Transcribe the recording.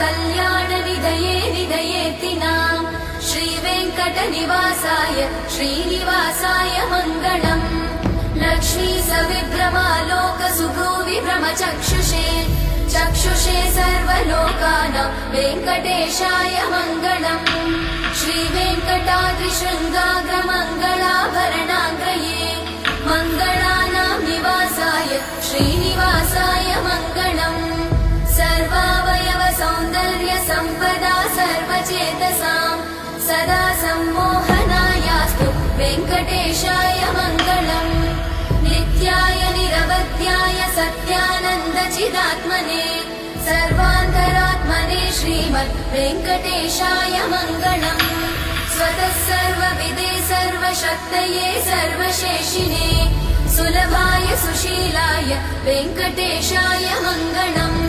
कल्याणनिधये निधयेतिनाम् श्रीवेङ्कटनिवासाय श्रीनिवासाय मङ्गलम् लक्ष्मी सविभ्रमालोकसुभुविभ्रमचक्षुषे चक्षुषे सर्वलोकानां वेङ्कटेशाय मङ्गलम् श्रीवेङ्कटाद्रिशृङ्गाग्रमङ्गलाभरणाग्रये मङ्गलानां निवासाय श्रीनिवासाय मङ्गलम् सर्वावयव सौन्दर्य सम्पदा सर्वचेतसां सदा सम्मोहनायास्तु वेङ्कटेशाय मङ्गलम् नित्याय निरवध्याय सत्यानन्दचिदात्मने सर्वान्तरात्मने श्रीमद् वेङ्कटेशाय मङ्गलम् स्वतः सर्वविदे सर्वशक्तये सर्वशेषिणे सुलभाय सुशीलाय वेङ्कटेशाय मङ्गलम्।